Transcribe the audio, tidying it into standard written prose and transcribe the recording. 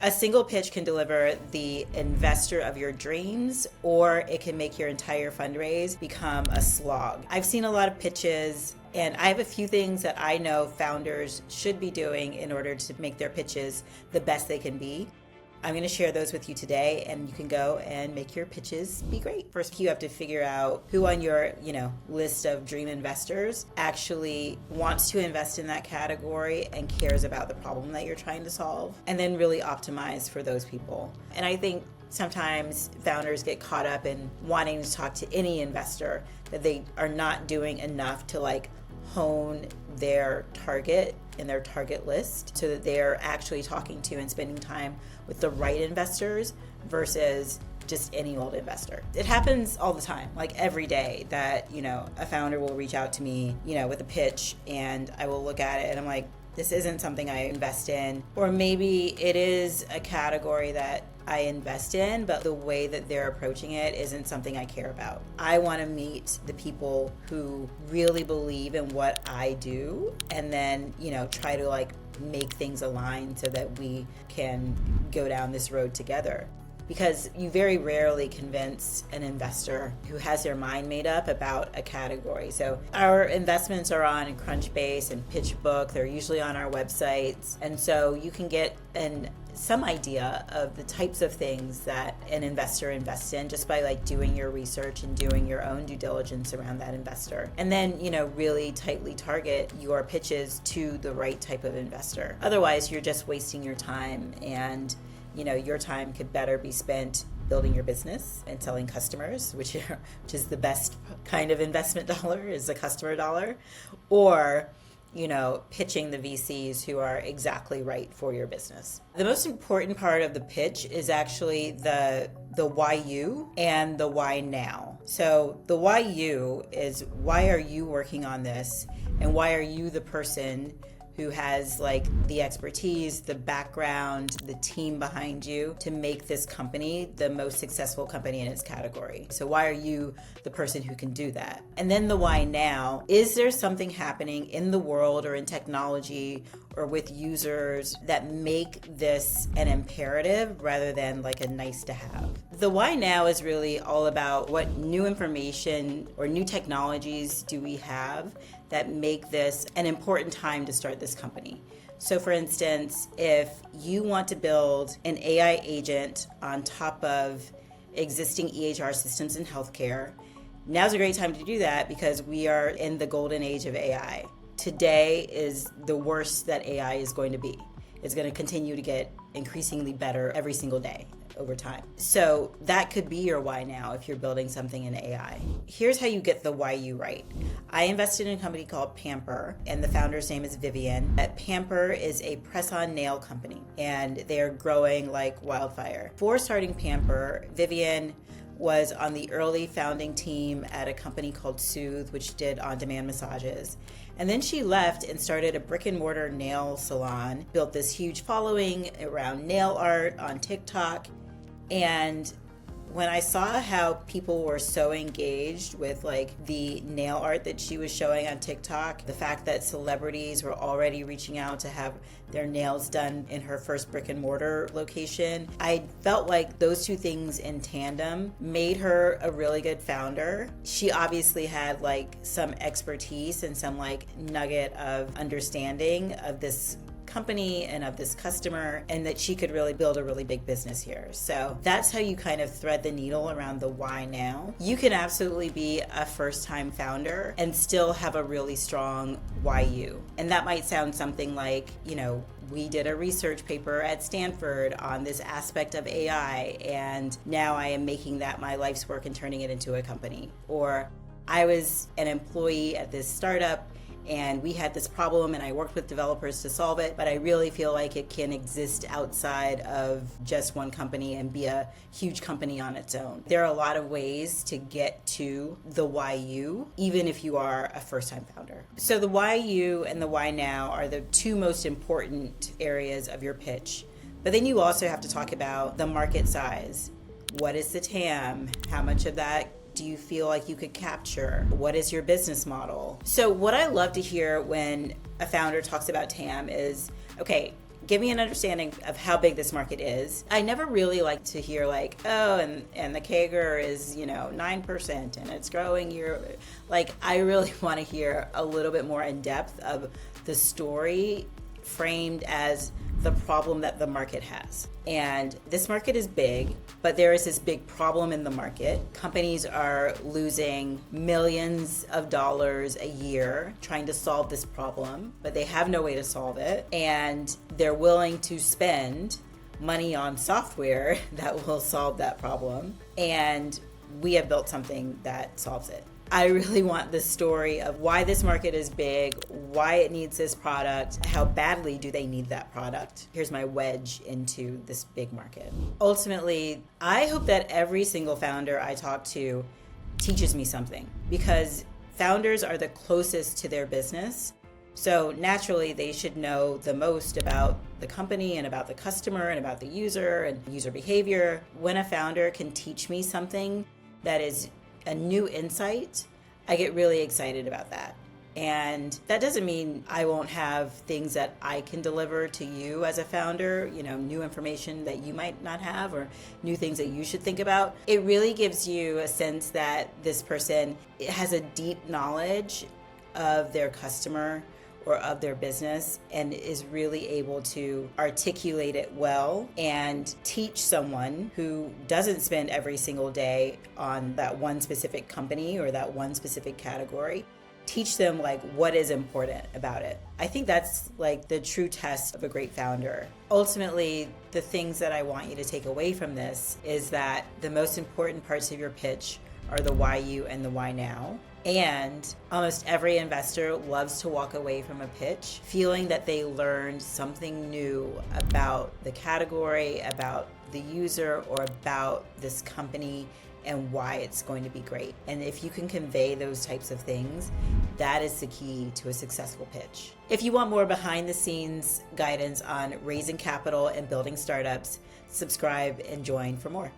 A single pitch can deliver the investor of your dreams, or it can make your entire fundraise become a slog. I've seen a lot of pitches, and I have a few things that I know founders should be doing in order to make their pitches the best they can be. I'm going to share those with you today, and you can go and make your pitches be great. First, you have to figure out who on your, list of dream investors actually wants to invest in that category and cares about the problem that you're trying to solve, and then really optimize for those people. And I think sometimes founders get caught up in wanting to talk to any investor, that they are not doing enough to hone their target in their target list so that they're actually talking to and spending time with the right investors versus just any old investor. It happens all the time, every day, that, a founder will reach out to me, with a pitch, and I will look at it and I'm like, this isn't something I invest in. Or maybe it is a category that I invest in, but the way that they're approaching it isn't something I care about. I want to meet the people who really believe in what I do, and then, try to make things align so that we can go down this road together. Because you very rarely convince an investor who has their mind made up about a category. So our investments are on Crunchbase and PitchBook. They're usually on our websites. And so you can get some idea of the types of things that an investor invests in just by doing your research and doing your own due diligence around that investor. And then, really tightly target your pitches to the right type of investor. Otherwise, you're just wasting your time, and your time could better be spent building your business and selling customers, which is the best kind of investment dollar, is the customer dollar, or pitching the VCs who are exactly right for your business. The most important part of the pitch is actually the why you and the why now. So the why you is, why are you working on this, and why are you the person who has the expertise, the background, the team behind you to make this company the most successful company in its category. So why are you the person who can do that? And then the why now, is there something happening in the world or in technology or with users that make this an imperative rather than a nice to have? The why now is really all about what new information or new technologies do we have that make this an important time to start this company. So for instance, if you want to build an AI agent on top of existing EHR systems in healthcare, now's a great time to do that because we are in the golden age of AI. Today is the worst that AI is going to be. It's going to continue to get increasingly better every single day over time. So that could be your why now if you're building something in AI. Here's how you get the why you right. I invested in a company called Pamper, and the founder's name is Vivian. Pamper is a press-on nail company, and they're growing like wildfire. Before starting Pamper, Vivian was on the early founding team at a company called Soothe, which did on-demand massages. And then she left and started a brick and mortar nail salon, built this huge following around nail art on TikTok. And when I saw how people were so engaged with the nail art that she was showing on TikTok, the fact that celebrities were already reaching out to have their nails done in her first brick and mortar location, I felt like those two things in tandem made her a really good founder. She obviously had some expertise and some nugget of understanding of this company and of this customer, and that she could really build a really big business here. So that's how you kind of thread the needle around the why now. You can absolutely be a first-time founder and still have a really strong why you. And that might sound something like, we did a research paper at Stanford on this aspect of AI, and now I am making that my life's work and turning it into a company. Or I was an employee at this startup and we had this problem and I worked with developers to solve it, but I really feel like it can exist outside of just one company and be a huge company on its own. There are a lot of ways to get to the why you, even if you are a first-time founder. So the why you and the why now are the two most important areas of your pitch. But then you also have to talk about the market size. What is the TAM? How much of that do you feel like you could capture? What is your business model? So what I love to hear when a founder talks about TAM is, okay, give me an understanding of how big this market is. I never really like to hear like, oh, and the CAGR is, 9% and it's growing year. Like, I really want to hear a little bit more in depth of the story framed as the problem that the market has. And this market is big, but there is this big problem in the market. Companies are losing millions of dollars a year trying to solve this problem, but they have no way to solve it. And they're willing to spend money on software that will solve that problem. And we have built something that solves it. I really want the story of why this market is big, why it needs this product, how badly do they need that product. Here's my wedge into this big market. Ultimately, I hope that every single founder I talk to teaches me something, because founders are the closest to their business. So naturally, they should know the most about the company and about the customer and about the user and user behavior. When a founder can teach me something that is a new insight, I get really excited about that. And that doesn't mean I won't have things that I can deliver to you as a founder, new information that you might not have or new things that you should think about. It really gives you a sense that this person has a deep knowledge of their customer or of their business and is really able to articulate it well and teach someone who doesn't spend every single day on that one specific company or that one specific category, teach them like what is important about it. I think that's like the true test of a great founder. Ultimately, the things that I want you to take away from this is that the most important parts of your pitch are the why you and the why now. And almost every investor loves to walk away from a pitch feeling that they learned something new about the category, about the user, or about this company and why it's going to be great. And if you can convey those types of things, that is the key to a successful pitch. If you want more behind the scenes guidance on raising capital and building startups, subscribe and join for more.